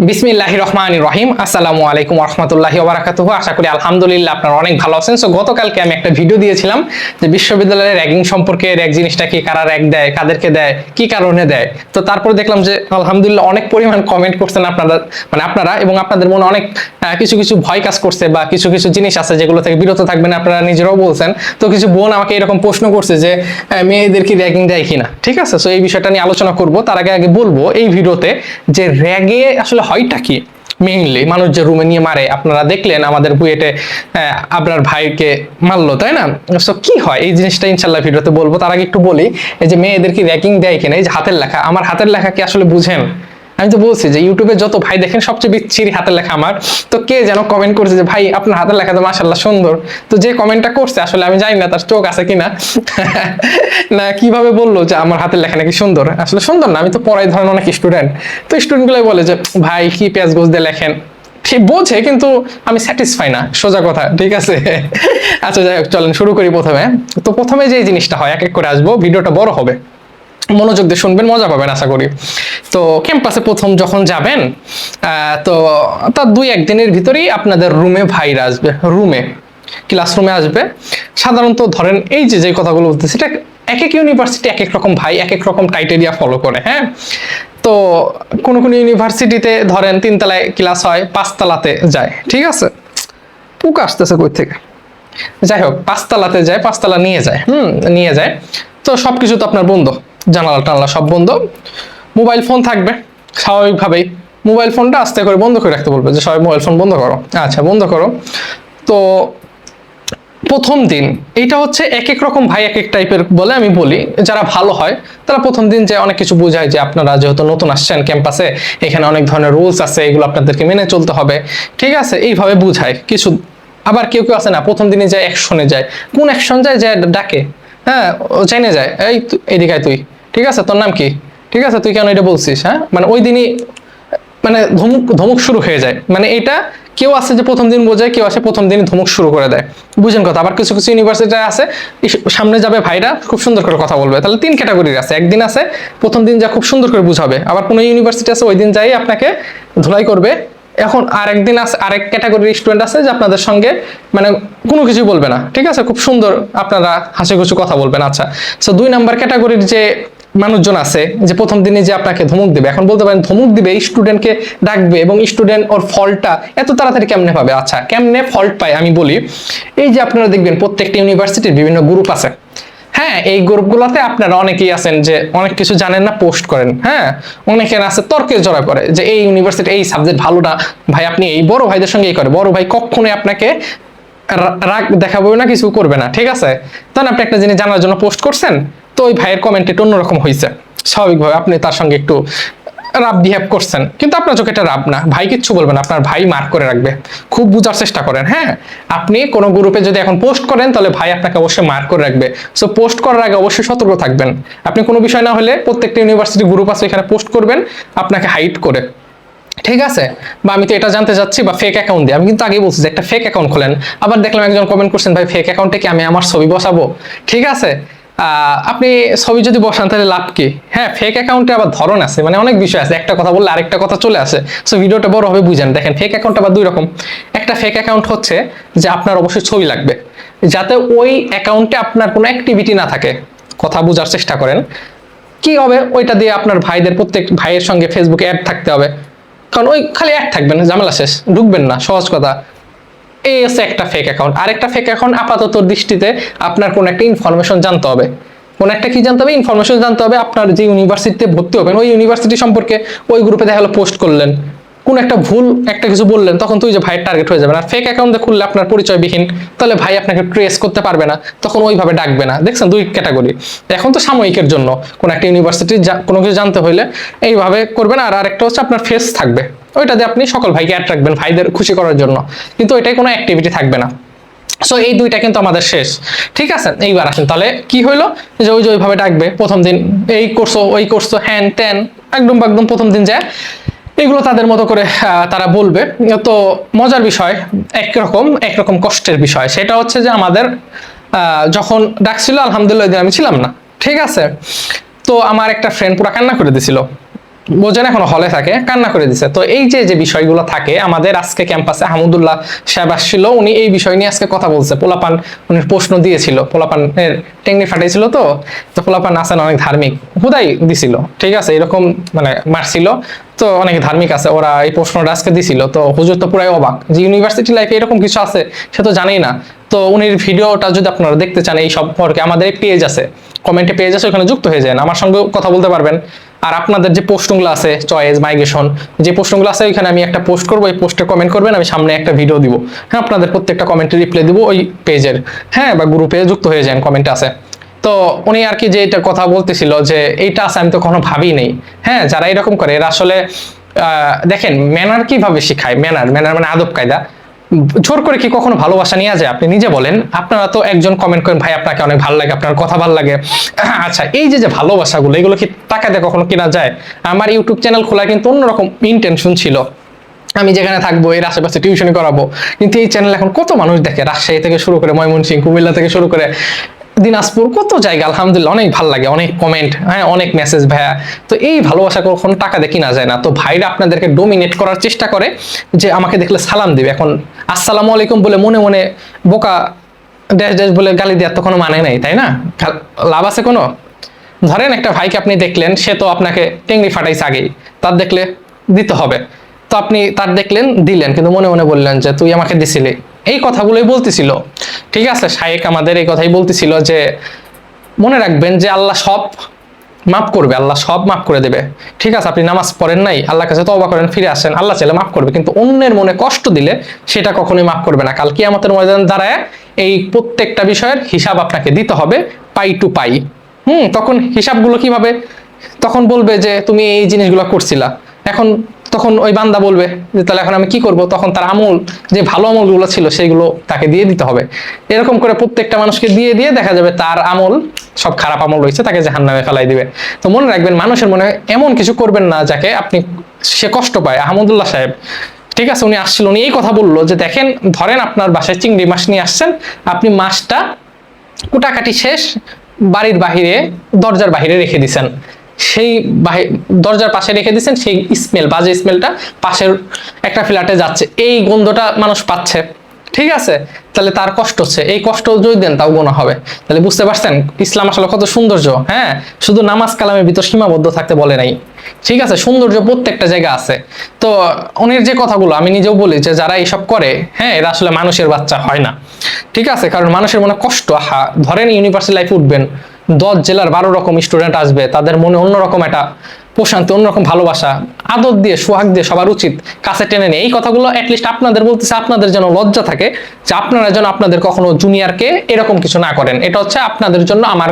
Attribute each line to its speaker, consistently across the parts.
Speaker 1: বিসমিল্লাহির রহমানির রহিম। আসসালামু আলাইকুম ওয়া রাহমাতুল্লাহি ওয়া বারাকাতুহু। আশা করি আলহামদুলিল্লাহ আপনারা অনেক ভালো আছেন। সো গতকালকে আমি একটা ভিডিও দিয়েছিলাম যে বিশ্ববিদ্যালয়ের র্যাগিং সম্পর্কে, র্যাগ জিনিসটা কি, কারা র্যাগ দেয়, কাদেরকে দেয়, কি কারণে দেয়। তো তারপর দেখলাম যে আলহামদুলিল্লাহ অনেক পরিমাণ কমেন্ট করছেন আপনারা এবং আপনাদের মনে অনেক কিছু কিছু ভয় কাজ করছে বা কিছু কিছু জিনিস আছে যেগুলো থেকে বিরত থাকবেন আপনারা নিজেরাও বলছেন। তো কিছু বোন আমাকে এরকম প্রশ্ন করছে যে মেয়েদের কি র্যাগিং দেয় কিনা। ঠিক আছে, সো এই বিষয়টা নিয়ে আলোচনা করব। তার আগে বলবো এই ভিডিওতে যে র্যাগে আসলে হয়টা কি। মেইনলি মানুষ যে রুমে নিয়ে মারে, আপনারা দেখলেন আমাদের বুয়েটে আপনার ভাইকে মারলো, তাই না? সো কি হয় এই জিনিসটা ইনশাল্লাহ ভিডিওতে বলবো। তার আগে একটু বলি, এই যে মেয়েদের কি র্যাগিং দেয় কিনা, এই যে হাতের লেখা, আমার হাতের লেখা কি আসলে বুঝেন? আমি তো বলছি যে ইউটিউবে যত ভাই দেখেন সবচেয়ে বিচ্ছিরি হাতের লেখা আমার। তো কে যেন কমেন্ট করছে যে ভাই আপনার হাতের লেখা তো মাশাআল্লাহ সুন্দর। তো যে কমেন্টটা করছে আসলে আমি জানি না তার চোখ আছে কিনা না কিভাবে বললো যে আমার হাতের লেখা নাকি সুন্দর। আসলে সুন্দর না, আমি তো পড়াই ধরেন অনেক স্টুডেন্ট, তো স্টুডেন্ট গুলাই বলে যে ভাই কি পেঁয়াজ গোছ দিয়ে লেখেন। ঠিক বোঝে কিন্তু আমি স্যাটিসফাই না, সোজা কথা। ঠিক আছে, আচ্ছা যাই হোক, চলেন শুরু করি প্রথমে। তো প্রথমে যে জিনিসটা হয়, এক এক করে আসবো, ভিডিওটা বড় হবে, মনোযোগ দিয়ে শুনবেন, মজা পাবেন আশা করি। তো ক্যাম্পাসে প্রথম যখন যাবেন, তো তার 2-1 দিনের ভিতরেই আপনাদের রুমে ভাইরা আসবে, রুমে ক্লাসরুমে আসবে। সাধারণত ধরেন এই যে যে কথাগুলো বলতেছি, এটা এক এক ইউনিভার্সিটি এক এক রকম ভাই এক এক রকম ক্রাইটেরিয়া ফলো করে। হ্যাঁ, তো কোন কোন ইউনিভার্সিটিতে ধরেন 3 তলায় ক্লাস হয়, 5 তলাতে যায়। ঠিক আছে, পুক আসতেছে কই থেকে, যাই হোক 5 তলাতে যায়, 5 তলা নিয়ে যায়, নিয়ে যায়। তো সবকিছু তো আপনার বন্ধ, জানালা টানালা সব বন্ধ, মোবাইল ফোন থাকবে স্বাভাবিকভাবেই। মোবাইল ফোনটা আস্তে করে বন্ধ করে রাখতে বলবে যে সবাই মোবাইল ফোন বন্ধ করো। আচ্ছা বন্ধ করো। তো প্রথম দিন এটা হচ্ছে এক এক রকম ভাই এক এক টাইপের বলে। আমি বলি যারা ভালো হয় তারা প্রথম দিন যে অনেক কিছু বোঝায় যে আপনারা যেহেতু নতুন আসছেন ক্যাম্পাসে, এখানে অনেক ধরনের রুলস আছে, এগুলো আপনাদেরকে মেনে চলতে হবে। ঠিক আছে, এইভাবে বুঝায় কিছু। আবার কেউ কেউ আছে না, প্রথম দিনে যায় অ্যাকশনে যায়। কোন অ্যাকশন যায়? যায় ডাকে, হ্যাঁ ও চাইনে যায়, এই এদিকে তুই, ঠিক আছে তোর নাম কি, ঠিক আছে তুই কেন এটা বলছিস, হ্যাঁ মানে ওই দিনই মানে ধমক ধমক শুরু হয়ে যায়। মানে এটা কেউ আছে যে প্রথম দিন বোঝায়, কেউ আছে প্রথম দিন ধমক শুরু করে দেয়। বুঝেন কথা? আবার কিছু কিছু ইউনিভার্সিটি আছে সামনে যাবে ভাইরা খুব সুন্দর করে কথা বলবে। তাহলে 3 ক্যাটাগরির আছে। একদিন আছে প্রথম দিন যা খুব সুন্দর করে বুঝাবে, আবার কোনো ইউনিভার্সিটি আছে ওই দিন যাই আপনাকে ধুলাই করবে। এখন আরেকদিন আছে, আরেক ক্যাটাগরির স্টুডেন্ট আছে যে আপনাদের সঙ্গে মানে কোনো কিছু বলবে না। ঠিক আছে, খুব সুন্দর আপনারা হাসি খুশি কথা বলবেন। আচ্ছা, সো 2 নাম্বার ক্যাটাগরির যে মানুষজন আছে যে প্রথম দিনে যে আপনাকে ধমক দিবে। এখন বলতে পারেন ধমক দিবে, স্টুডেন্টকে ডাকবে এবং স্টুডেন্ট ওর ফল্টটা এত তাড়াতাড়ি কেমনে পাবে? আচ্ছা কেমনে ফল্ট পায় আমি বলি। এই যে আপনারা দেখবেন প্রত্যেকটা ইউনিভার্সিটির বিভিন্ন গ্রুপ আছে। হ্যাঁ, এই গ্রুপগুলোতে আপনারা অনেকেই আছেন যে অনেক কিছু জানেন না, পোস্ট করেন। হ্যাঁ, অনেকের আছে তর্কে জড়া করে যে এই ইউনিভার্সিটি এই সাবজেক্ট ভালো না ভাই, আপনি এই বড় ভাইদের সঙ্গে এই করে। বড় ভাই কখনোই আপনাকে রাগ দেখাবো না, কিছু করবে না। ঠিক আছে, তখন আপনি একটা জিনিস জানার জন্য পোস্ট করছেন, তো ওই ভাইয়ের কমেন্ট একটু অন্যরকম হয়েছে, স্বাভাবিকভাবে আপনি তার সঙ্গে একটু রাব বিহেভ করছেন, কিন্তু আপনার চোখে এটা রাব না, ভাই কিচ্ছু বলবেন, আপনার ভাই মার্ক করে রাখবে। খুব বুঝার চেষ্টা করেন। হ্যাঁ, আপনি কোনো গ্রুপে যদি এখন পোস্ট করেন তাহলে ভাই আপনাকে অবশ্যই মার্ক করে রাখবে। সো পোস্ট করার আগে অবশ্যই সতর্ক থাকবেন। আপনি কোনো বিষয় না হলে প্রত্যেকটা ইউনিভার্সিটি গ্রুপ আছে, এখানে পোস্ট করবেন আপনাকে হাইড করে। ঠিক আছে, বা আমি তো এটা জানতে চাচ্ছি বা ফেক অ্যাকাউন্ট দিয়ে, আমি কিন্তু আগে বলছি যে একটা ফেক অ্যাকাউন্ট খোলেন। আবার দেখলাম একজন কমেন্ট করছেন ভাই ফেক অ্যাকাউন্টে কি আমি আমার ছবি বসাবো? ঠিক আছে, আপনি ছবি যদি বসান তাহলে লাভ কি? হ্যাঁ, ফেক অ্যাকাউন্টে আবার ধরন আছে, মানে অনেক বিষয় আছে, একটা কথা বললে আরেকটা কথা চলে আসে। সো ভিডিওটা বড় হবে বুঝেন। দেখেন ফেক অ্যাকাউন্ট আবার 2 রকম। একটা ফেক অ্যাকাউন্ট হচ্ছে যে আপনার অবশ্যই ছবি লাগবে, যাতে ওই অ্যাকাউন্টে আপনার কোনো অ্যাক্টিভিটি না থাকে। কথা বোঝার চেষ্টা করেন। কি হবে? ওইটা দিয়ে আপনার ভাইদের প্রত্যেক ভাইয়ের সঙ্গে ফেসবুকে অ্যাড থাকতে হবে, কারণ ওই খালি অ্যাড থাকবেন, ঝামেলা শেষ, ঢুকবেন না, সহজ কথা। এই হচ্ছে একটা ফেক অ্যাকাউন্ট। আরেকটা ফেক অ্যাকাউন্ট আপাতত দৃষ্টিতে আপনার কোন একটা ইনফরমেশন জানতে হবে। কোন একটা কি জানতে হবে? ইনফরমেশন জানতে হবে। আপনার যে ইউনিভার্সিটিতে ভর্তি হবেন ওই ইউনিভার্সিটি সম্পর্কে ওই গ্রুপে দেখা গেলো পোস্ট করলেন, কোন একটা ভুল একটা কিছু বললেন, তখন তুই যে ভাইয়ের টার্গেট হয়ে যাবে। আর ফেক অ্যাকাউন্টে খুললে আপনার পরিচয়বিহীন, তাহলে ভাই আপনাকে ট্রেস করতে পারবে না, তখন ওইভাবে ডাকবে না। দেখছেন 2 ক্যাটাগরি। এখন তো সাময়িকের জন্য কোন একটা ইউনিভার্সিটি কোনো কিছু জানতে হইলে এইভাবে করবেন। আর আরেকটা হচ্ছে আপনার ফেস থাকবে, ওইটা দিয়ে আপনি সকল ভাইকে অ্যাড রাখবেন ভাইদের খুশি করার জন্য, কিন্তু ওইটাই কোনো অ্যাক্টিভিটি থাকবে না। সো এই 2টা কিন্তু আমাদের শেষ। ঠিক আছে, এইবার আসেন তাহলে কি হইলো, যে ওই যে ওইভাবে ডাকবে প্রথম দিন, এই করছো ওই করছো হ্যান ত্যান, একদম একদম প্রথম দিন যায় এগুলো তাদের মতো করে তারা বলবে। তো মজার বিষয় একরকম কষ্টের বিষয়, সেটা হচ্ছে যে আমাদের যখন ডাকছিল আলহামদুলিল্লাহ আমি ছিলাম না। ঠিক আছে, তো আমার একটা ফ্রেন্ড পুরো কান্না করে দিছিল বোঝেন এখনো হলে থাকে, কান্না করে দিছে। তো এই যে যে বিষয়গুলো থাকে আমাদের আজকে ক্যাম্পাসে আহমদুল্লাহ সাহেব আসছিল, উনি এই বিষয় নিয়ে আজকে কথা বলছে। পোলাপান উনি প্রশ্ন দিয়েছিল, পোলাপানের টেঙ্গি ফাটাইছিল, তো পোলাপান আছেন অনেক ধার্মিক, হুদাই দিছিল, ঠিক আছে, এরকম মানে মারছিল। তো অনেক ধার্মিক আছে, ওরা এই প্রশ্নটা আজকে দিছিল। তো হুজুর তো পুরাই অবাক যে ইউনিভার্সিটি লাইফে এরকম কিছু আছে, সে তো জানেই না। তো উনির ভিডিওটা যদি আপনারা দেখতে চান এই সম্পর্কে, আমাদের পেজ আছে, কমেন্টে পেজ আছে, ওখানে যুক্ত হয়ে যান, আমার সঙ্গে কথা বলতে পারবেন। আর আপনাদের যে পোস্টগুলো আছে চয়েস মাইগ্রেশন যে পোস্টগুলো আছে, ওইখানে আমি একটা পোস্ট করবো, এই পোস্টে কমেন্ট করবেন, আমি সামনে একটা ভিডিও দিব। হ্যাঁ, আপনাদের প্রত্যেকটা কমেন্টে রিপ্লাই দিব ওই পেজের, হ্যাঁ, বা গ্রুপে যুক্ত হয়ে যান, কমেন্ট আছে। তো উনি আর কি যে এটা কথা বলতেছিল যে এইটা আছে, আমি তো কখনো ভাবি নেই। হ্যাঁ, যারা এরকম করে এরা আসলে দেখেন ম্যানার কিভাবে শিখায়, ম্যানার ম্যানার মানে আদব কায়দা। জোর করে কি কখনো ভালোবাসা নেওয়া যায়? আপনি নিজে বলেন। আপনারা তো একজন কমেন্ট করেন ভাই আপনাকে অনেক ভালো লাগে, আপনার কথা ভালো লাগে। আচ্ছা, এই যে যে ভালোবাসাগুলো, এগুলো কি টাকা দিয়ে কখনো কেনা যায়? আমার ইউটিউব চ্যানেল খোলা কিন্তু অন্যরকম ইন্টেনশন ছিল, আমি যেখানে থাকবো এর আশেপাশে টিউশন করাবো। কিন্তু এই চ্যানেল এখন কত মানুষ দেখে, রাজশাহী থেকে শুরু করে ময়মনসিংহ, কুমিল্লা থেকে শুরু করে দিনাজপুর, কত জায়গা, আলহামদুলিল্লাহ অনেক ভালো লাগে, অনেক কমেন্ট, হ্যাঁ, অনেক মেসেজ ভাইয়া। তো এই ভালোবাসা কখনো টাকা দিয়ে কিনা যায় না। তো ভাইরা আপনাদেরকে ডোমিনেট করার চেষ্টা করে যে আমাকে দেখলে সালাম দিবে। এখন আসসালামু আলাইকুম বলে মনে মনে বোকা ড্যাশ ড্যাশ বলে গালি দেওয়ার তো কোনো মানে নেই, তাই না? লাভ আছে কোনো? ধরেন একটা ভাইকে আপনি দেখলেন, সে তো আপনাকে টেংরি ফাটাইছে আগেই, তার দেখলে দিতে হবে। তো আপনি তার দেখলেন, দিলেন, কিন্তু মনে মনে বললেন যে তুই আমাকে দিছিলি। এই কথাগুলোই বলতেছিল, ঠিক আছে, শায়েক আমাদের এই কথাই বলতেছিল যে মনে রাখবেন যে আল্লাহ সব মাফ করবে, আল্লাহ সব মাফ করে দেবে। ঠিক আছে, আপনি নামাজ পড়েন নাই, আল্লাহর কাছে তওবা করেন, ফিরে আসেন, আল্লাহ চাইলে মাফ করবে। কিন্তু অন্যের মনে কষ্ট দিলে সেটা কখনোই মাফ করবে না। কাল কিয়ামতের ময়দানে দাঁড়ায় এই প্রত্যেকটা বিষয়ের হিসাব আপনাকে দিতে হবে, পাই টু পাই। তখন হিসাবগুলো কিভাবে? তখন বলবে যে তুমি এই জিনিসগুলো করছিলা, এখন তখন ওই বান্দা বলবে যে তাহলে এখন আমি কি করব? তখন তার আমল, যে ভালো আমলগুলো ছিল সেগুলো তাকে দিয়ে দিতে হবে। এরকম করে প্রত্যেকটা মানুষকে দিয়ে দিয়ে দেখা যাবে তার আমল, সব খারাপ আমল রয়েছে, তাকে জাহান্নামে ফেলাই দিবে। তো মনে রাখবেন, মানুষের মনে এমন কিছু করবেন না যাকে আপনি সে কষ্ট পায়। আহমদুল্লাহ সাহেব, ঠিক আছে, উনি আসছিল, উনি এই কথা বললো যে দেখেন, ধরেন আপনার বাসায় চিংড়ি মাছ নিয়ে আসছেন, আপনি মাছটা কুটাকাটি শেষ, বাড়ির বাহিরে, দরজার বাহিরে রেখে দিছেন, সেই দরজার পাশে রেখে দিচ্ছেন, সেই স্মেল, বাজে স্মেলটা পাশের একটা ফ্ল্যাটে যাচ্ছে, এই গন্ধটা মানুষ পাচ্ছে, ঠিক আছে, তাহলে তার কষ্ট হচ্ছে, এই কষ্ট যদি দেন তাও গোনা হবে। তাহলে বুঝতে পারছেন ইসলাম আসলে কত সৌন্দর্য। হ্যাঁ, শুধু নামাজ কালামের ভিতর সীমাবদ্ধ থাকতে বলে নাই, ঠিক আছে, সৌন্দর্য প্রত্যেকটা জায়গা আছে। তো উনির যে কথাগুলো আমি নিজেও বলি যে যারা এইসব করে, হ্যাঁ, এরা আসলে মানুষের বাচ্চা হয় না, ঠিক আছে, কারণ মানুষের মনে কষ্ট। ধরেন ইউনিভার্সিটি লাইফে উঠবেন, 10 জেলার 12 রকম স্টুডেন্ট আসবে, তাদের মনে অন্যরকম একটা প্রশান্তি, অন্যরকম ভালোবাসা, আদর দিয়ে সোহাগ দিয়ে সবার উচিত কাছে টেনে নেই। এই কথাগুলো অ্যাটলিস্ট আপনাদের বলতেছে, আপনাদের যেন লজ্জা থাকে যে আপনারা যেন আপনাদের কখনো জুনিয়রকে এরকম কিছু না করেন। এটা হচ্ছে আপনাদের জন্য আমার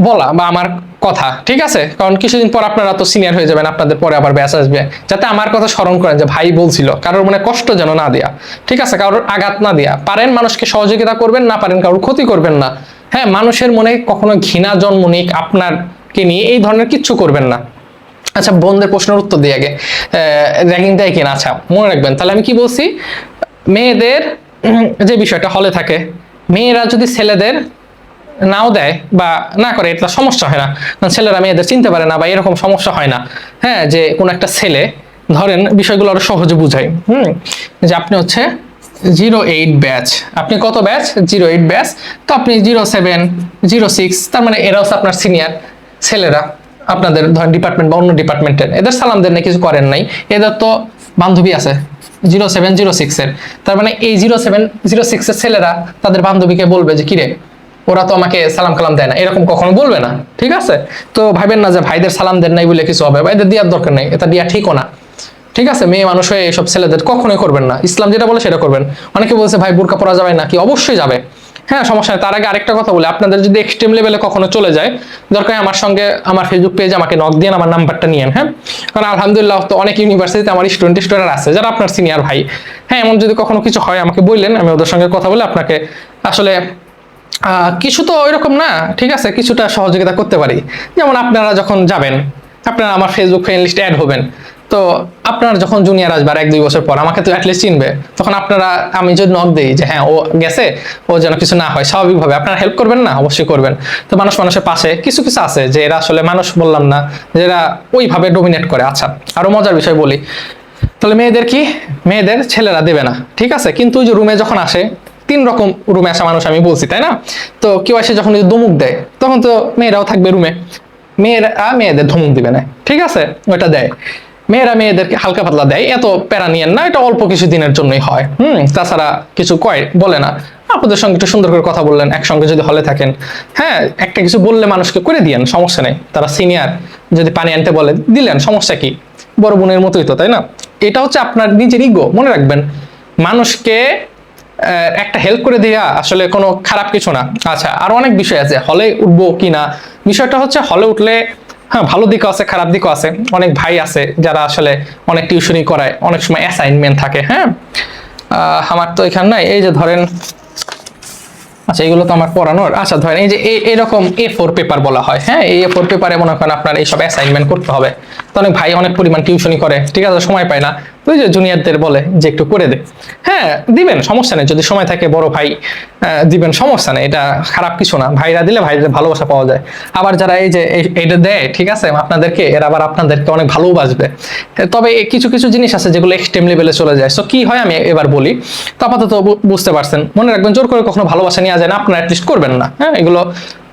Speaker 1: বলা বা আমার কথা, ঠিক আছে, কারণ কিছুদিন পর আপনারা তো সিনিয়র হয়ে যাবেন, আপনাদের পরে আবার ব্যাচ আসবে, যাতে আমার কথা স্মরণ করেন যে ভাই বলছিল, কারোর মনে কষ্ট যেন না দেয়া, ঠিক আছে, কারোর আঘাত না দেয়া। পারেন মানুষকে সহযোগিতা করবেন, না পারেন কারোর ক্ষতি করবেন না। হ্যাঁ, মানুষের মনে কখনো ঘৃণা জন্ম নিক আপনারকে নিয়ে, এই ধরনের কিচ্ছু করবেন না। আচ্ছা, বোনদের প্রশ্নের উত্তর দিয়ে আগে, র্যাগিং দেয় কিনা? আচ্ছা, মনে রাখবেন, তাহলে আমি কি বলছি, মেয়েদের যে বিষয়টা হলে থাকে, মেয়েরা যদি ছেলেদের নাও দেয় বা না করে, এটা সমস্যা হয় না, কারণ ছেলেরা মেয়েদের চিনতে পারে না, বা এরকম সমস্যা হয় না। হ্যাঁ, যে কোন একটা ছেলে, ধরেন বিষয়গুলো আরো সহজে বুঝাই, যে আপনি হচ্ছে 08 ব্যাচ, আপনি কত ব্যাচ? 08 ব্যাচ, তো আপনি 07, 06, তার মানে এরা হচ্ছে আপনার সিনিয়র ছেলেরা, আপনাদের ধরেন ডিপার্টমেন্ট বা অন্য ডিপার্টমেন্টের, এদের সালাম দেন না, কিছু করেন নাই, এদের তো বান্ধবী আছে 07, 06 এর, তার মানে এই 07, 06 এর ছেলেরা তাদের বান্ধবীকে বলবে যে কিরে, ওরা তো আমাকে সালাম কালাম দেয় না, এরকম কখনো বলবে না, ঠিক আছে। তো ভাবেন না যে ভাইদের সালাম দেন নাই বলে কিছু হবে, ভাইদের দেওয়ার দরকার নেই, এটা দেওয়া ঠিকও না, ঠিক আছে। মেয়ে মানুষ হয়ে এইসব ছেলেদের কখনোই করবেন না, ইসলাম যেটা বলে সেটা করবেন। অনেকে বলছে ভাই বোরকা পরা যাবে না কি? অবশ্যই যাবে, হ্যাঁ, সমস্যা নেই। তার আগে আরেকটা কথা বলে, আপনাদের যদি এক্সট্রিম লেভেলে কখনো চলে যায়, দরকার আমার সঙ্গে আমার ফেসবুক পেজে আমাকে নক দিয়ে আমার নাম্বারটা নিয়েন, হ্যাঁ, কারণ আলহামদুলিল্লাহ তো অনেক ইউনিভার্সিটিতে আমার স্টুডেন্ট আছে যারা আপনার সিনিয়র ভাই। হ্যাঁ, এমন যদি কখনো কিছু হয় আমাকে বললেন, আমি ওদের সঙ্গে কথা বলে আপনাকে আসলে কিছু তো ওইরকম না, ঠিক আছে, কিছুটা সহযোগিতা করতে পারি। যেমন আপনারা যখন যাবেন, আপনারা আমার ফেসবুক ফ্রেন্ড লিস্টে অ্যাড হবেন, তো আপনার যখন জুনিয়র আসবে আর 1-2 বছর পর আমাকে তো অ্যাটলিস্ট চিনবে, তখন আপনারা আমি যদি নক দিই যে হ্যাঁ ও গেছে, ও যেন কিছু না হয়, স্বাভাবিকভাবে আপনারা হেল্প করবেন না? অবশ্যই করবেন। তো মানুষ মানুষের পাশে, কিছু কিছু আছে যে এরা আসলে মানুষ বললাম না, যে এরা ওইভাবে ডোমিনেট করে। আচ্ছা, আরো মজার বিষয় বলি, তাহলে মেয়েদের কি, মেয়েদের ছেলেরা দেবে না, ঠিক আছে, কিন্তু ওই যে রুমে যখন আসে, 3 রকম রুমে আসা মানুষ আমি বলছি, তাই না? তো কেউ এসে যখন ধমক দেয়, তখন তো মেয়েরাও থাকবে রুমে, মেয়েরা মেয়েদের ধমক দিবে না, ঠিক আছে, ওটা দেয়। মেয়েরা মেয়েদেরকে হালকা পাতলা দেয়, এত প্যারা নিয়েন না, এটা অল্প কিছু দিনের জন্যই হয়। তাছাড়া কিছু কয় বলে না। আপনাদের সঙ্গে একটু সুন্দর করে কথা বললেন, একসঙ্গে যদি হলে থাকেন, হ্যাঁ একটা কিছু বললে মানুষকে করে দিয়েন, সমস্যা নেই। তারা সিনিয়র, যদি পানি আনতে বলে দিলেন, সমস্যা কি? বড় বোনের মতোই তো, তাই না? এটা হচ্ছে আপনার নিজের ইগো, মনে রাখবেন। মানুষকে একটা হেল্প করে দেওয়া আসলে কোনো খারাপ কিছু না। আচ্ছা, আরো অনেক বিষয় আছে, হলে উঠবো কিনা। বিষয়টা হচ্ছে হলে উঠলে হ্যাঁ ভালো দিকও আছে, খারাপ দিকও আছে। অনেক ভাই আছে যারা আসলে অনেক টিউশনি করায়, অনেক সময় অ্যাসাইনমেন্ট থাকে। হ্যাঁ, আমার তো এখানে নাই, এই যে ধরেন, আচ্ছা এগুলো তো আমার পড়ানোর। আচ্ছা ধরেন এই যে এরকম A4 পেপার বলা হয়, হ্যাঁ এই A4 পেপারে মনে করেন আপনার এইসব অ্যাসাইনমেন্ট করতে হবে। তো অনেক ভাই অনেক পরিমাণ টিউশনি করে, ঠিক আছে, সময় পায় না, তো ওই যে জুনিয়রদের বলে যে একটু করে দে। হ্যাঁ দিবেন, সমস্যা নেই, যদি সময় থাকে বড় ভাই দিবেন, সমস্যা নেই, এটা খারাপ কিছু না। ভাইরা দিলে ভাইদের ভালোবাসা পাওয়া যায়। আবার যারা এই যে এটা দেয়, ঠিক আছে, আপনাদেরকে, এরা আবার আপনাদেরকে অনেক ভালোবাসবে। তবে কিছু কিছু জিনিস আছে যেগুলো এক্সট্রিম লেভেলে চলে যায়। সো কি হয় আমি এবার বলি, তো আপাতত বুঝতে পারছেন। মনে রাখবেন, জোর করে কখনো ভালোবাসা নেওয়া যায় না, আপনারা অ্যাটলিস্ট করবেন না। হ্যাঁ এগুলো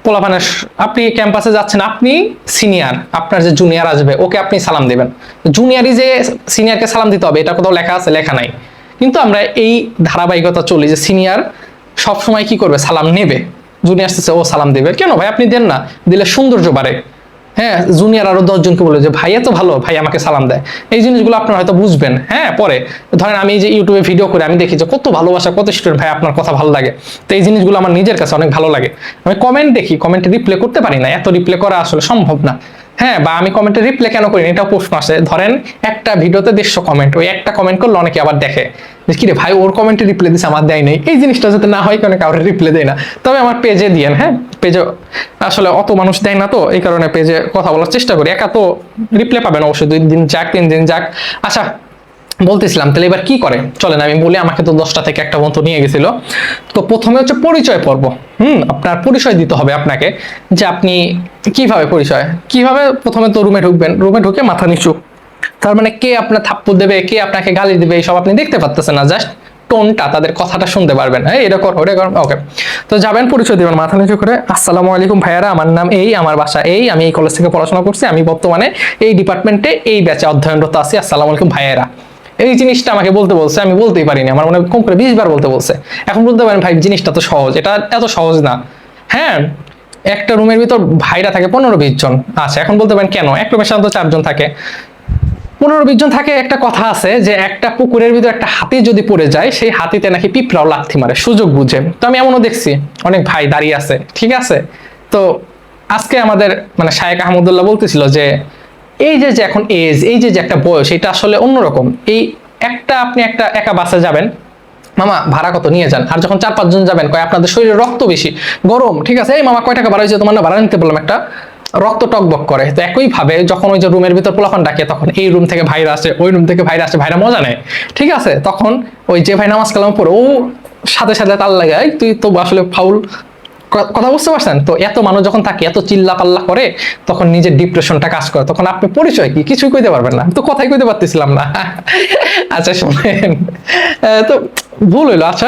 Speaker 1: পোলাপানের, আপনি ক্যাম্পাসে যাচ্ছেন, আপনি সিনিয়র, আপনার যে জুনিয়র আসবে ওকে আপনি সালাম দিবেন। জুনিয়রই যে সিনিয়রকে সালাম দিতে হবে এটা কোথাও লেখা আছে? লেখা নাই। কিন্তু আমরা এই ধারাবাহিকতা চলি যে সিনিয়র সবসময় কি করবে, সালাম নেবে। জুনিয়র আসতেছে, ও সালাম দেবে কেন ভাই? আপনি দেন না, দিলে সৌন্দর্য বাড়ে। হ্যাঁ জুনিয়র আরো 10 জনকে বলে যে ভাই এত ভালো, ভাই আমাকে সালাম দেয়। এই জিনিসগুলো আপনারা হয়তো বুঝবেন। হ্যাঁ পরে ধরেন আমি যে ইউটিউবে ভিডিও করে আমি দেখি যে কত ভালোবাসা, কত স্টুডেন্ট ভাই আপনার কথা ভালো লাগে, তো এই জিনিসগুলো আমার নিজের কাছে অনেক ভালো লাগে। আমি কমেন্ট দেখি, কমেন্টে রিপ্লাই করতে পারি না, এত রিপ্লাই করা আসলে সম্ভব না। হ্যাঁ, বা আমি কমেন্টে রিপ্লাই কেন করি এটাও প্রশ্ন আসে। ধরেন একটা ভিডিওতে 150 কমেন্ট, ওই একটা কমেন্ট করলে অনেকে আবার দেখে যে কি রে ভাই ওর কমেন্টে রিপ্লাই দিছে আমার দেয় নাই। এই জিনিসটা যাতে না হয়, কারণে কাউকে রিপ্লাই দেয় না। তবে আমার পেজে দিয়েন, হ্যাঁ পেজে আসলে অত মানুষ দেয় না, তো এই কারণে পেজে কথা বলার চেষ্টা করি। একা তো রিপ্লাই পাবেন অবশ্যই, 2 দিন যাক 3 দিন যাক। আচ্ছা বলতেছিলাম, তাহলে এবার কি করে চলেন আমি বলি। আমাকে তো 10টা থেকে একটা বন্ধু নিয়ে গেছিল। তো প্রথমে হচ্ছে পরিচয় পর্ব। আপনার পরিচয় দিতে হবে আপনাকে, যে আপনি কিভাবে পরিচয়, কিভাবে প্রথমে তো রুমে ঢুকবেন, রুমে ঢুকে মাথা নিচু, তার মানে কে আপনার থাপ্পড় দেবে, কে আপনাকে গালি দিবে, এইসব আপনি দেখতে পাচ্ছেন না, জাস্ট টোনটা, তাদের কথাটা শুনতে পারবেন। হ্যাঁ এটা কর, ওটা কর, ওকে। তো যাবেন, পরিচয় দিবেন মাথা নিচু করে, আসসালামু আলাইকুম ভাইয়ারা, আমার নাম এই, আমার বাসা এই, আমি এই কলেজ থেকে পড়াশোনা করছি, আমি বর্তমানে এই ডিপার্টমেন্টে এই ব্যাচে অধ্যয়নরত আছি, আসসালামু আলাইকুম ভাইয়ারা। এই জিনিসটা আমাকে বলতে বলছে, আমি বলতেই পারিনি, আমার মনে কম করে 20 বার বলতে বলছে। এখন বলতে পারেন ভাই জিনিসটা তো সহজ, এটা এত সহজ না। হ্যাঁ একটা রুমের ভিতর ভাইরা থাকে 15-20 জন। আচ্ছা এখন বলতে পারেন কেন, এক রুমের সাধারণত 4 জন থাকে, 15-20 জন থাকে। একটা কথা আছে যে একটা পুকুরের ভিতর একটা হাতি যদি পড়ে যায়, সেই হাতিতে নাকি পিঁপড়াও লাথি মারে, সুযোগ বুঝে। তো আমি এমনও দেখছি অনেক ভাই দাঁড়িয়ে আছে, ঠিক আছে। তো আজকে আমাদের মানে শায়েখ আহমদুল্লাহ বলতেছিল যে এই যে এখন এজ, এই যে একটা বয়স, এটা আসলে অন্যরকম। এই একটা আপনি একটা একা বাসে যাবেন, মামা ভাড়া কত নিয়ে যান, আর যখন 4-5 জন যাবেন কয় আপনাদের শরীরে রক্ত বেশি গরম, ঠিক আছে, এই মামা কয় টাকা ভাড়া হয়েছে তোমার, না ভাড়া নিতে বললাম, একটা রক্ত টকবক করে। তো একই ভাবে যখন ওই যে রুমের ভিতর পোলাপান ডাকে, তখন এই রুম থেকে ভাইরা আসে, ওই রুম থেকে ভাইরা আসে, ভাইরা মজা নেয়, ঠিক আছে। তখন ওই যে ভাই নামাজ কালাম পড়ে, ও সাথে সাথে তাল লাগায়, তুই তো আসলে ফাউল। কথা বুঝতে পারছেন? তো এত মানুষ যখন থাকে, এত চিল্লা পাল্লা করে, তখন নিজের ডিপ্রেশনটা কাজ করে, তখন আপনি পরিচয় কি কিছুই কইতে পারবেন না। তো কথাই কইতে পারতেছিলাম না। আচ্ছা শোনেন, তো ভুল হইলো। আচ্ছা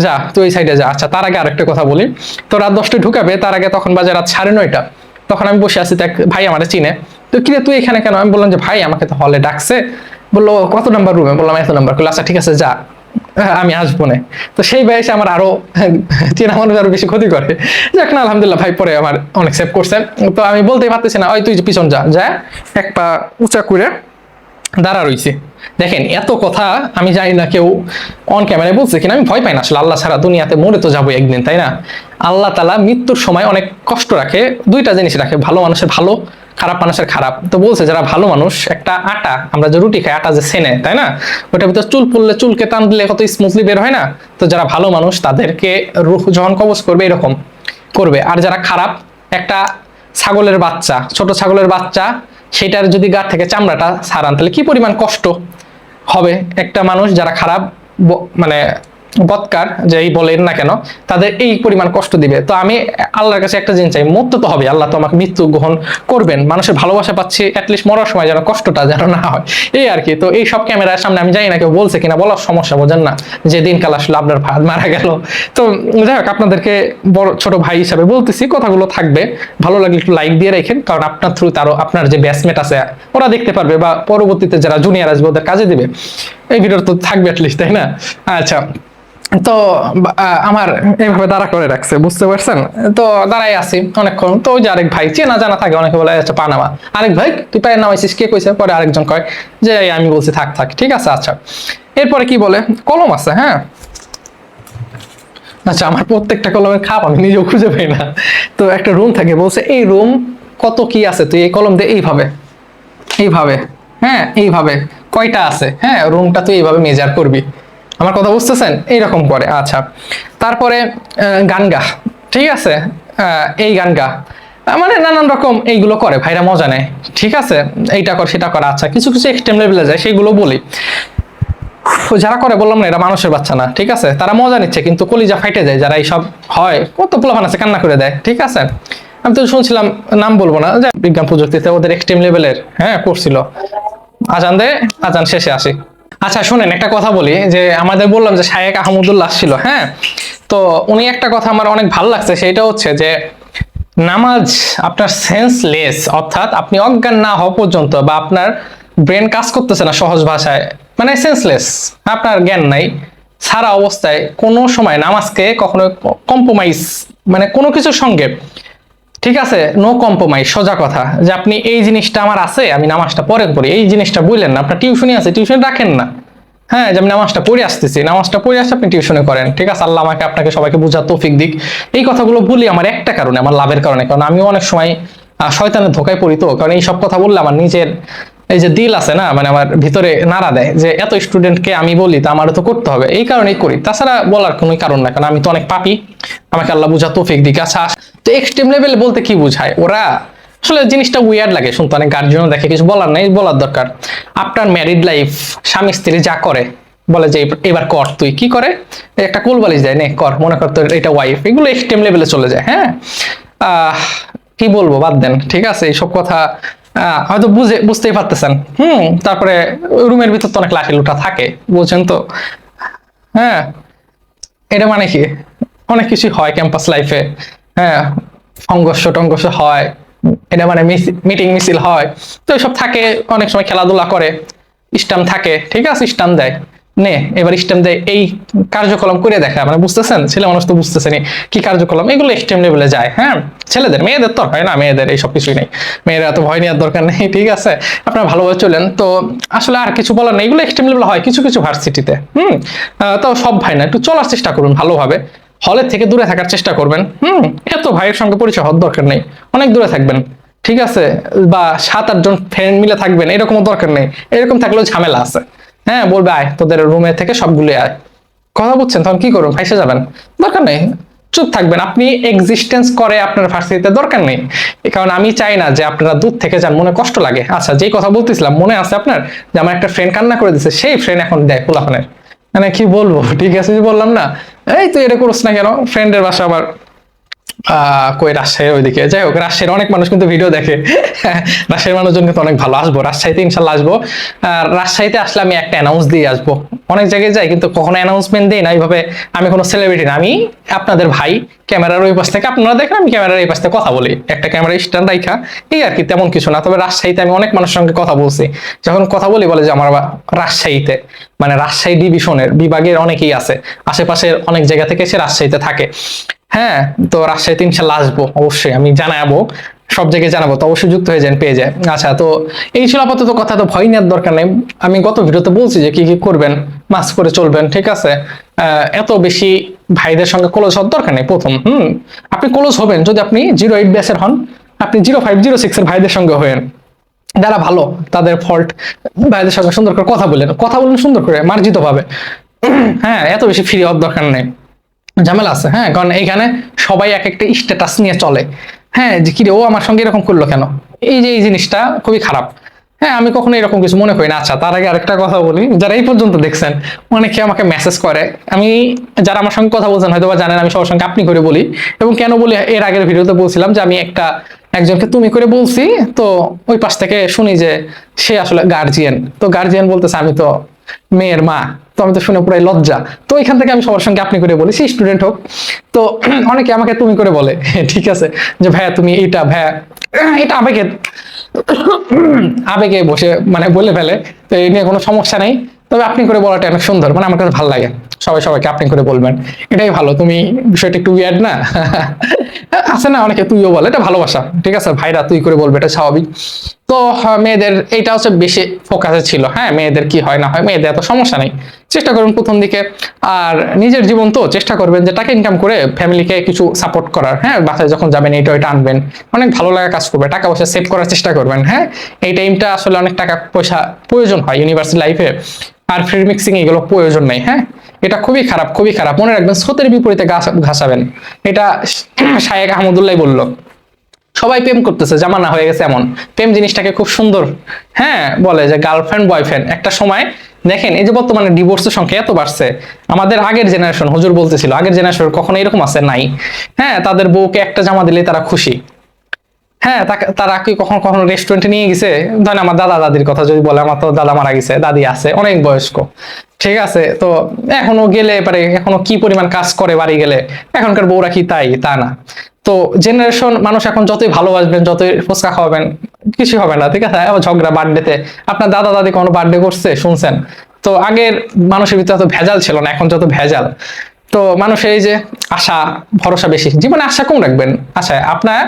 Speaker 1: যা তুই এই সাইডে যা। আচ্ছা তার আগে আরেকটা কথা বলি, তো রাত 10টায় ঢুকাবে, তার আগে তখন বাজে রাত 9:30। তখন আমি বসে আছি, দেখ ভাই আমার চিনে, তো কিরে তুই এখানে কেন? আমি বললাম যে ভাই আমাকে তো হলে ডাকছে, বললো কত নাম্বার রুমে, বললাম এত নাম্বার। আচ্ছা ঠিক আছে যা, আমি আসবো না। তো সেই বয়সে আমার আরো চেনা মানুষ আরো বেশি ক্ষতি করে। যাক না আলহামদুলিল্লাহ, ভাই পরে আমার অনেক সেভ করছে। তো আমি বলতেই পারতেছি না, ওই তুই পিছন যা, যা এক পা উঁচা করে দাঁড়া রইছে। দেখেন এত কথা আমি জানি না কেউ অন ক্যামেরায় বলছে কিনা, আমি ভয় পাই না আসলে, আল্লাহ ছাড়া দুনিয়াতে মরে তো যাবো একদিন, তাই না? আল্লাহ তাআলা মৃত্যুর সময় অনেক কষ্ট রাখে, 2টা জিনিস রাখে, ভালো মানুষের ভালো, খারাপ মানুষের খারাপ। তো বলছে যারা ভালো মানুষ, একটা আটা, আমরা যে রুটি খাই আটা যে সেনে, তাই না, ওটার ভিতর চুল পড়লে চুলকে টান দিলে কত স্মুথলি বের হয় না। তো যারা ভালো মানুষ তাদেরকে রূহ যখন কবজ করবে এরকম করবে, আর যারা খারাপ, একটা ছাগলের বাচ্চা, ছোট ছাগলের বাচ্চা সেটার যদি গা থেকে চামড়াটা ছাড়ান তাহলে কি পরিমাণ কষ্ট হবে একটা মানুষ যারা খারাপ মানে বৎকার যেই বলেন না কেন তাদের এই পরিমাণ কষ্ট দিবে। তো আমি আল্লাহর কাছে একটা জিনিস চাই, মরতে তো হবে, আল্লাহ তো আমাকে মৃত্যু গ্রহণ করবেন, মানুষের ভালোবাসা পাচ্ছি, অ্যাটলিস্ট মরার সময় যেন কষ্টটা যেন না হয়, এই আর কি। তো এই সব ক্যামেরার সামনে আমি জানি না কেউ বলছে কিনা, বলার সমস্যা, বোঝেন না যে দিনকাল আসলে আপনার ভাই মারা গেল। তো যাই হোক, আপনাদেরকে বড় ছোট ভাই হিসাবে বলতেছি, কথাগুলো থাকবে, ভালো লাগলে একটু লাইক দিয়ে রাখেন, কারণ আপনার থ্রু আরো আপনার যে ব্যাচমেট আছে ওরা দেখতে পারবে, বা পরবর্তীতে যারা জুনিয়র আসবে ওদের কাজে দিবে, এই ভিডিও তো থাকবে অ্যাটলিস্ট, তাই না? আচ্ছা, তো আমার এইভাবে দাঁড়া করে রাখছে, বুঝতে পারছেন? তো দাঁড়াই আছি অনেকক্ষণ। তো ওই যে আরেক ভাই, চেনা জানা থাকে, অনেকে বলে আচ্ছা পা নামা, আরেক ভাই তুই পায়ে নামাইছিস, কে কইছে? পরে আরেকজন কয় যে আমি বলছি থাক থাক, ঠিক আছে। আচ্ছা, এরপরে কি বলে, কলম আছে, হ্যাঁ। আচ্ছা, আমার প্রত্যেকটা কলমের খাপ আমি নিজেও খুঁজে পাই না। তো একটা রুম থাকে, বলছে এই রুম কত কি আছে, তুই এই কলম দিয়ে এইভাবে এইভাবে, হ্যাঁ এইভাবে কয়টা আছে, হ্যাঁ রুমটা তুই এইভাবে মেজার করবি, আমার কথা বুঝতেছেন? এইরকম করে। আচ্ছা, তারপরে গান গা, ঠিক আছে, এই গান গা, মানে নানান রকম এইগুলো করে, ভাইরা মজা নেয়, ঠিক আছে, এইটা কর সেটা কর। আচ্ছা, কিছু কিছু এক্সট্রিম লেভেলে যায়, সেইগুলো বলি। যারা করে বললাম না, এরা মানুষের বাচ্চা না, ঠিক আছে, তারা মজা নিচ্ছে, কিন্তু কলিজা ফাইটে যায় যারা এইসব হয়, কত পোলাপান আছে কান্না করে দেয়, ঠিক আছে। আমি তো শুনছিলাম, নাম বলবো না, যে বিজ্ঞান প্রযুক্তিতে ওদের এক্সট্রিম লেভেলের হ্যাঁ করছিল, আজান দে, আজান শেষে আসি। আচ্ছা শুনেন, একটা কথা বলি, যে আমাদের বললাম যে শায়েক আহমদুল্লাহ ছিল, হ্যাঁ, তো উনি একটা কথা আমার অনেক ভালো লাগছে, সেটা হচ্ছে যে নামাজ আপনার সেন্সলেস, অর্থাৎ আপনি অজ্ঞান না হওয়া পর্যন্ত, বা আপনার ব্রেন কাজ করতেছে না, সহজ ভাষায় মানে সেন্সলেস, আপনার জ্ঞান নাই, সারা অবস্থায় কোনো সময় নামাজকে কখনো কম্প্রোমাইজ, মানে কোনো কিছুর সঙ্গে, ঠিক আছে, নো কম্প্রোমাইজ, সোজা কথা, যে আপনি এই জিনিসটা আমার আছে, আমি নামাজটা পরে পড়ি, এই জিনিসটা বললেন না, আপনার টিউশনই আছে, টিউশন রাখেন না, হ্যাঁ, যে আমি নামাজটা পড়ে আসতেছি, নামাজটা পড়ে আসতে আপনি টিউশনে করেন, ঠিক আছে, আল্লাহ আমাকে আপনাকে সবাইকে বোঝার তৌফিক দিক। এই কথাগুলো বলি আমার একটা কারণে, আমার লাভের কারণে, কারণ আমিও অনেক সময় শয়তানের ধোকায় পড়ি, তো কারণ এই সব কথা বললে আমার নিজের এই যে দিল আছে না, মানে আমার ভিতরে নাড়া দেয়, যে এত স্টুডেন্টকে আমি বলি তা আমারও তো করতে হবে, এই কারণেই করি, তাছাড়া বলার কোনো কারণ না, কারণ আমি তো অনেক পাপী, আমাকে আল্লাহ বুঝা তৌফিক দিক। আচ্ছা, তো এক্সট্রিম লেভেল বলতে কি বুঝায় ওরা, আসলে জিনিসটা উইয়ার্ড লাগে শুনতে, অনেক গার্জিয়ানও দেখে, কিছু বলার নেই, বলার দরকার। আপনার ম্যারিড লাইফ, স্বামী স্ত্রী যা করে, বলে যে এবার কর, তুই কি করে, একটা কোলবালিশ দেয়, নে কর, মনে কর তোর এটা ওয়াইফ, এগুলো এক্সট্রিম লেভেলে চলে যায়, হ্যাঁ। কি বলবো, বাদ দেন, ঠিক আছে, এইসব কথা হয়তো বুঝতেই পারতেছেন। তারপরে রুমের ভিতর তো অনেক লাঠি লুটা থাকে, বুঝছেন তো, হ্যাঁ। এটা মানে কি, অনেক কিছু হয় ক্যাম্পাস লাইফে, হ্যাঁ, সংঘর্ষ টংঘর্ষ হয়, এটা মানে মিটিং মিছিল হয়, তো এসব থাকে, অনেক সময় খেলাধুলা করে, স্টাম্প থাকে, ঠিক আছে, স্টাম্প দেয়, নে এবার স্টাম্প দেয়, এই কার্যক্রম করে দেখা, মানে বুঝতেছেন, ছেলে মানুষ তো বুঝতেছেনি কি কার্যক্রম, এগুলো এক্সট্রিম লেভেলে যায়, হ্যাঁ। ছেলেদের, মেয়েদের তো হয় না, মেয়েদের এইসব কিছুই নেই, মেয়েরা তো ভয় নেওয়ার দরকার নেই, ঠিক আছে, আপনারা ভালোভাবে চলেন। তো আসলে আর কিছু বলার নেই, এগুলো এক্সট্রিম লেভেলে হয় কিছু কিছু ভার্সিটিতে, তো সব ভাই না, একটু চলার চেষ্টা করুন ভালোভাবে, হলের থেকে দূরে থাকার চেষ্টা করবেন, এত ভাইয়ের সঙ্গে পরিচয় হওয়ার দরকার নেই, অনেক দূরে থাকবেন, ঠিক আছে, বা 7-8 জন ফ্রেন্ড মিলে থাকবেন, এরকমও দরকার নেই, এরকম থাকলেও ঝামেলা আছে, হ্যাঁ, বলবে আয় তোদের রুমে থেকে সবগুলো আয়, কথা বুঝছেন, তখন কি করবেন, ফাইসে যাবেন, দরকার নেই, চুপ থাকবেন, আপনি এক্সিস্টেন্স করে আপনার ভার্সিটিতে দরকার নেই, কারণ আমি চাই না যে আপনারা দূর থেকে যান, মনে কষ্ট লাগে। আচ্ছা, যেই কথা বলতেছিলাম মনে আছে আপনার, যে আমার একটা ফ্রেন্ড কান্না করে দিচ্ছে, সেই ফ্রেন্ড এখন দেয় পোলাপানের, মানে কি বলবো, ঠিক আছে, বললাম না, এই তুই এটা করছ না কেন, ফ্রেন্ডের বাসা আবার কই রাজশাহীর ওইদিকে, যাই হোক, রাজশাহীর অনেক মানুষ কিন্তু ভিডিও দেখে, রাজশাহীর মানুষজন কিন্তু অনেক ভালো, আসবো রাজশাহীতে, ইনশাল্লাহ আসবো। রাজশাহীতে আসলে আমি একটা অ্যানাউন্স দিয়ে আসবো, অনেক জায়গায় যাই কিন্তু কখনো অ্যানাউন্সমেন্ট দিই না এইভাবে, আমি কোনো সেলিব্রিটি না, আমি আপনাদের ভাই, ক্যামেরার ওই পাশ থেকে আপনারা দেখেন, আমি ক্যামেরার এই পাশ থেকে কথা বলি, একটা ক্যামেরা স্ট্যান্ড রাইখা, এই আর কি, তেমন কিছু না। তবে রাজশাহীতে আমি অনেক মানুষের সঙ্গে কথা বলছি, যখন কথা বলি বলে যে আমার রাজশাহীতে, মানে রাজশাহী ডিভিশনের বিভাগের অনেকেই আছে, আশেপাশের অনেক জায়গা থেকে এসে রাজশাহীতে থাকে, হ্যাঁ। তো রাজশাহীতে ইনশাল্লাহ আসবো, অবশ্যই আমি জানাবো, সব জায়গায় জানাবো, তো অবশ্যই যুক্ত হয়ে যান, পেয়ে যায়। আচ্ছা, তো এই ছিল আপাতত কথা, তো ভয় নেওয়ার দরকার নেই, আমি গত ভিডিওতে বলছি যে কি কি করবেন, মাস্ক করে চলবেন, ঠিক আছে, এত বেশি ভাইদের সঙ্গে ক্লোজ হওয়ার দরকার নেই প্রথম, আপনি ক্লোজ হবেন যদি আপনি 08 ব্যাচের হন, আপনি 0506 এর ভাইদের সঙ্গে হয়েন, যারা ভালো, তাদের ফল্ট ভাইদের সঙ্গে সুন্দর করে কথা বলেন, সুন্দর করে মার্জিত ভাবে, হ্যাঁ, এত বেশি ফ্রি হওয়ার দরকার নেই, ঝামেলা আছে, হ্যাঁ, কারণ এইখানে সবাই এক একটা স্ট্যাটাস নিয়ে চলে, হ্যাঁ, যে কি রে ও আমার সঙ্গে এরকম করলো কেন, এই যে এই জিনিসটা খুবই খারাপ। হ্যাঁ, আমি কখনো এরকম কিছু মনে করি না। আচ্ছা, তার আগে আরেকটা কথা বলি, যারা এই পর্যন্ত দেখছেন, অনেকে আমাকে মেসেজ করে, আমি যারা আমার সঙ্গে কথা বলছেন হয়তো বা জানেন আমি সবার সঙ্গে আপনি করে বলি, এবং কেন বলি এর আগের ভিডিওতে বলছিলাম যে আমি একজনকে তুমি করে বলছি, তো ওই পাশ থেকে শুনি যে সে আসলে গার্জিয়ান, তো গার্জিয়ান বলতেছে আমি তো মেয়ের মা, তো আমি তো শুনে পুরাই লজ্জা। তো এখান থেকে আমি সবার সঙ্গে আপনি করে বলি, সেই স্টুডেন্ট হোক। তো অনেকে আমাকে তুমি করে বলে, ঠিক আছে, যে ভাইয়া তুমি এইটা, ভাইয়া এটা আবেগে আবেগে বসে মানে বলে ফেলে। তো এই নিয়ে কোনো সমস্যা নেই, তবে আপনি করে বলাটা অনেক সুন্দর, মানে আমার কাছে ভালো লাগে। সবাই সবাইকে আপনি করে বলবেন, এটাই ভালো। তুমি বিষয়টা একটু উইয়ার্ড না? আছে না অনেকে তুইও বলে, এটা ভালোবাসা, ঠিক আছে ভাইরা তুই করে বলবে, এটা স্বাভাবিক। তো মেয়েদের এইটা হচ্ছে বেশি ফোকাসে ছিল। হ্যাঁ, মেয়েদের কি হয় না হয়, মেয়েদের এত সমস্যা নেই, চেষ্টা করবেন প্রথম দিকে। আর নিজের জীবন তো চেষ্টা করবেন যে টাকা ইনকাম করে ফ্যামিলিকে কিছু সাপোর্ট করার। হ্যাঁ, বাসায় যখন যাবেন এটা ওইটা আনবেন, অনেক ভালো লাগা কাজ করবে, টাকা পয়সা সেভ করার চেষ্টা করবেন। হ্যাঁ, এই টাইমটা আসলে অনেক টাকা পয়সা প্রয়োজন হয় ইউনিভার্সিটি লাইফে, আর ফ্রি মিক্সিং এগুলো প্রয়োজন নেই। হ্যাঁ, এটা খুবই খারাপ, খুবই খারাপ, মনে রাখবেন, স্রোতের বিপরীতে ঘাসাবেন। এটা শায়েখ আহমদুল্লাহ বলল। সবাই প্রেম করতেছে, জামানা হয়ে গেছে এমন, প্রেম জিনিসটাকে খুব সুন্দর, হ্যাঁ, বলে যে গার্লফ্রেন্ড বয়ফ্রেন্ড। একটা সময় দেখেন, এই যে বর্তমানে ডিভোর্সের সংখ্যা এত বাড়ছে, আমাদের আগের জেনারেশন, হুজুর বলতেছিল আগের জেনারেশন কখনো এরকম আছে নাই। হ্যাঁ, তাদের বউকে একটা জামা দিলে তারা খুশি। হ্যাঁ, তারা কি কখনো কখনো রেস্টুরেন্টে নিয়ে গেছে? ধরেন আমার দাদা দাদির কথা যদি বলে, আমার তো দাদা মারা গেছে, দাদি আছে অনেক বয়স্ক, ঠিক আছে, তো এখনো গেলে পারে, এখনো কি পরিমাণ কাজ করে বাড়ি গেলে, এখনকার বউরা কি তাই? তা না। তো জেনারেশন মানুষ এখন যতই ভালোবাসবেন, যতই ফুচকা খাওয়াবেন, কিছু হবে না, ঠিক আছে। আবার ঝগড়া বার্থডেতে, আপনার দাদা দাদি কোনো বার্থডে করছে শুনছেন? তো আগের মানুষের ভিতরে এত ভেজাল ছিল না, এখন যত ভেজাল। তো মানুষের এই যে আশা ভরসা বেশি, জীবনে আশা কম রাখবেন। আচ্ছা, আপনার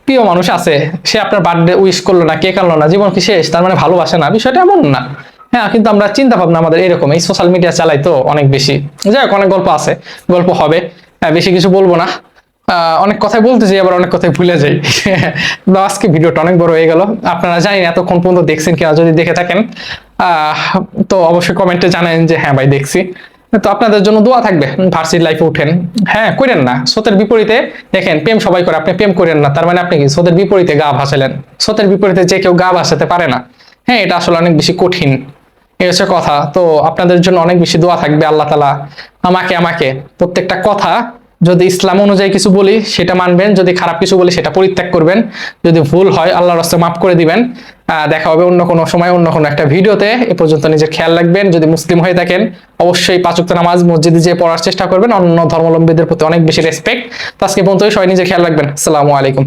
Speaker 1: প্রিয় মানুষ আছে, সে আপনার বার্থডে উইশ করলো না, কেক আনলো না, জীবন কি শেষ? তার মানে ভালোবাসে না? বিষয়টা এমন না। হ্যাঁ, কিন্তু আমরা চিন্তা ভাবনা আমাদের এরকম, এই সোশ্যাল মিডিয়া চালাই তো অনেক বেশি। যাই হোক, অনেক গল্প আছে, গল্প হবে, বেশি কিছু বলবো না। অনেক কথাই বলতে চাই, আবার অনেক কথাই ভুলে যাই। তো আজকে ভিডিওটা অনেক বড় হয়ে গেল, আপনারা জানি না এতক্ষণ পর্যন্ত দেখছেন কিনা, যদি দেখে থাকেন তো অবশ্যই কমেন্টে জানান যে হ্যাঁ ভাই দেখছি। তো আপনাদের জন্য দোয়া থাকবে, ভার্সিটি লাইফে উঠেন, হ্যাঁ করেন না স্রোতের বিপরীতে। দেখেন, প্রেম সবাই করে, আপনি প্রেম করেন না, তার মানে আপনি কি স্রোতের বিপরীতে গা ভাসালেন? স্রোতের বিপরীতে যে কেউ গা ভাসাতে পারে না। হ্যাঁ, এটা আসলে অনেক বেশি কঠিন, এই হচ্ছে কথা। তো আপনাদের জন্য অনেক বেশি দোয়া থাকবে, আল্লাহ তাআলা আমাকে প্রত্যেকটা কথা, যদি ইসলাম অনুযায়ী কিছু বলি সেটা মানবেন, যদি খারাপ কিছু বলি সেটা পরিত্যাগ করবেন, যদি ভুল হয় আল্লাহর রাস্তায় মাফ করে দিবেন। দেখা হবে অন্য কোনো সময়, অন্য কোনো একটা ভিডিওতে। এ পর্যন্ত নিজের খেয়াল রাখবেন, যদি মুসলিম হয়ে থাকেন অবশ্যই 5 ওয়াক্ত নামাজ মসজিদে যেয়ে পড়ার চেষ্টা করবেন, অন্য ধর্মাবলম্বীদের প্রতি অনেক বেশি রেসপেক্ট। তো আজকে পর্যন্ত সবাই নিজে খেয়াল রাখবেন। আসসালামু আলাইকুম।